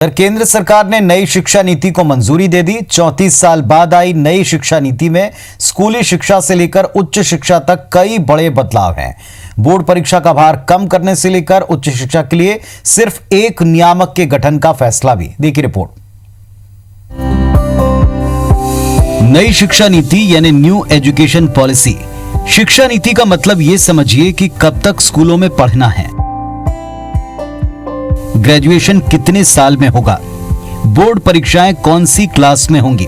केंद्र सरकार ने नई शिक्षा नीति को मंजूरी दे दी। 34 साल बाद आई नई शिक्षा नीति में स्कूली शिक्षा से लेकर उच्च शिक्षा तक कई बड़े बदलाव हैं। बोर्ड परीक्षा का भार कम करने से लेकर उच्च शिक्षा के लिए सिर्फ एक नियामक के गठन का फैसला भी। देखिए रिपोर्ट। नई शिक्षा नीति यानी न्यू एजुकेशन पॉलिसी। शिक्षा नीति का मतलब ये समझिए कि कब तक स्कूलों में पढ़ना है, ग्रेजुएशन कितने साल में होगा, बोर्ड परीक्षाएं कौन सी क्लास में होंगी।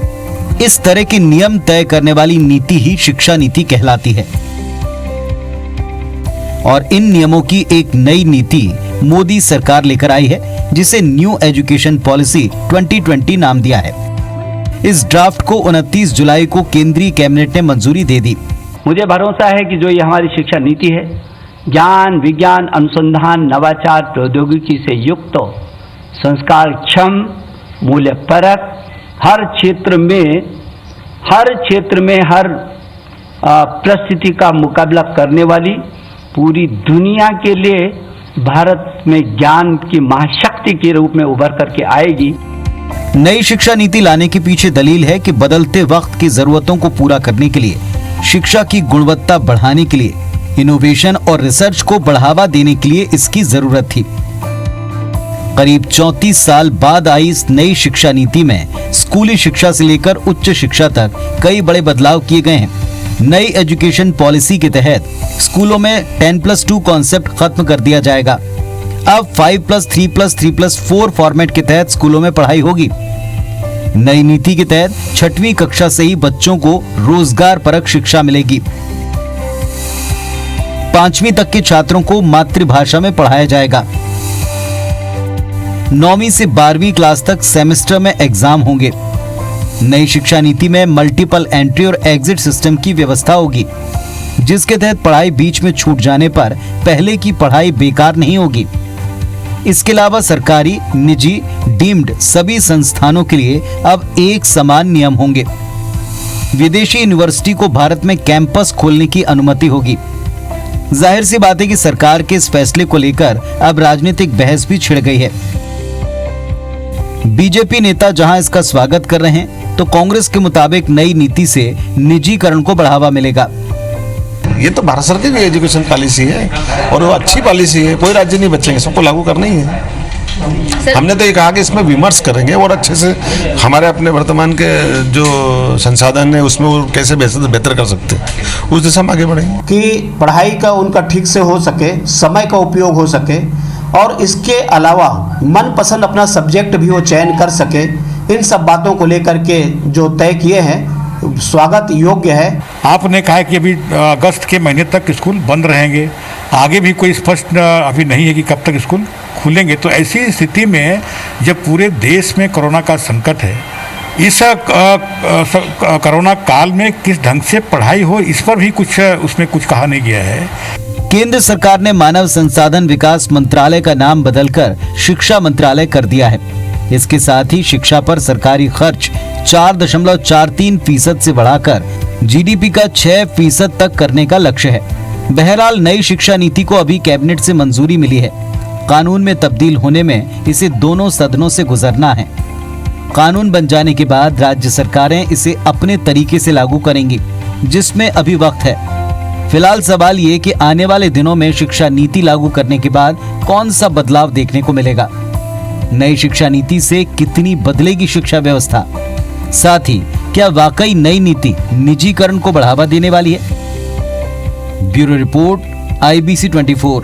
इस तरह के नियम तय करने वाली नीति ही शिक्षा नीति कहलाती है। और इन नियमों की एक नई नीति मोदी सरकार लेकर आई है, जिसे न्यू एजुकेशन पॉलिसी 2020 नाम दिया है। इस ड्राफ्ट को 29 जुलाई को केंद्रीय कैबिनेट ने मंजूरी दे दी। मुझे भरोसा है कि जो ये हमारी शिक्षा नीति है, ज्ञान, विज्ञान, अनुसंधान, नवाचार, प्रौद्योगिकी से युक्त, संस्कार क्षम, मूल्य परक, हर क्षेत्र में हर परिस्थिति का मुकाबला करने वाली, पूरी दुनिया के लिए भारत में ज्ञान की महाशक्ति के रूप में उभर करके आएगी। नई शिक्षा नीति लाने के पीछे दलील है कि बदलते वक्त की जरूरतों को पूरा करने के लिए, शिक्षा की गुणवत्ता बढ़ाने के लिए, इनोवेशन और रिसर्च को बढ़ावा देने के लिए इसकी जरूरत थी। करीब 34 साल बाद आई इस नई शिक्षा नीति में स्कूली शिक्षा से लेकर उच्च शिक्षा तक कई बड़े बदलाव किए गए हैं। नई एजुकेशन पॉलिसी के तहत स्कूलों में 10+2 कॉन्सेप्ट खत्म कर दिया जाएगा। अब 5+3+3+4 फॉर्मेट के तहत स्कूलों में पढ़ाई होगी। नई नीति के तहत 6वीं कक्षा से ही बच्चों को रोजगार परक शिक्षा मिलेगी। 5वीं तक के छात्रों को मातृभाषा में पढ़ाया जाएगा। 9वीं से 12वीं क्लास तक सेमेस्टर में एग्जाम होंगे। नई शिक्षा नीति में मल्टीपल एंट्री और एग्जिट सिस्टम की व्यवस्था होगी, जिसके तहत पढ़ाई बीच में छूट जाने पर पहले की पढ़ाई बेकार नहीं होगी। इसके अलावा सरकारी, निजी, डीम्ड सभी संस्थानों के लिए अब एक समान नियम होंगे। विदेशी यूनिवर्सिटी को भारत में कैंपस खोलने की अनुमति होगी। जाहिर सी बात है कि सरकार के इस फैसले को लेकर अब राजनीतिक बहस भी छिड़ गई है। बीजेपी नेता जहां इसका स्वागत कर रहे हैं, तो कांग्रेस के मुताबिक नई नीति से निजीकरण को बढ़ावा मिलेगा। ये तो भारत सरकार की एजुकेशन पॉलिसी है और वो अच्छी पॉलिसी है। कोई राज्य नहीं बचेंगे, सबको लागू करना ही है। हमने तो ये कहा कि इसमें विमर्श करेंगे और अच्छे से हमारे अपने वर्तमान के जो संसाधन है उसमें वो कैसे बेहतर कर सकते हैं, उस दिशा में आगे बढ़ेंगे कि पढ़ाई का उनका ठीक से हो सके, समय का उपयोग हो सके और इसके अलावा मनपसंद अपना सब्जेक्ट भी वो चयन कर सके। इन सब बातों को लेकर के जो तय किए हैं, स्वागत योग्य है। आपने कहा कि अभी अगस्त के महीने तक स्कूल बंद रहेंगे, आगे भी कोई स्पष्ट अभी नहीं है कि कब तक स्कूल खुलेंगे। तो ऐसी स्थिति में जब पूरे देश में कोरोना का संकट है, इस कोरोना काल में किस ढंग से पढ़ाई हो, इस पर भी उसमें कुछ कहा नहीं गया है। केंद्र सरकार ने मानव संसाधन विकास मंत्रालय का नाम बदलकर शिक्षा मंत्रालय कर दिया है। इसके साथ ही शिक्षा पर सरकारी खर्च 4.43% से बढ़ाकर जीडीपी का 6% तक करने का लक्ष्य है। बहरहाल नई शिक्षा नीति को अभी कैबिनेट से मंजूरी मिली है। कानून में तब्दील होने में इसे दोनों सदनों से गुजरना है। कानून बन जाने के बाद राज्य सरकारें इसे अपने तरीके से लागू करेंगी, जिसमें अभी वक्त है। फिलहाल सवाल ये कि आने वाले दिनों में शिक्षा नीति लागू करने के बाद कौन सा बदलाव देखने को मिलेगा। नई शिक्षा नीति से कितनी बदलेगी शिक्षा व्यवस्था, साथ ही क्या वाकई नई नीति निजीकरण को बढ़ावा देने वाली है। Bureau report, IBC 24।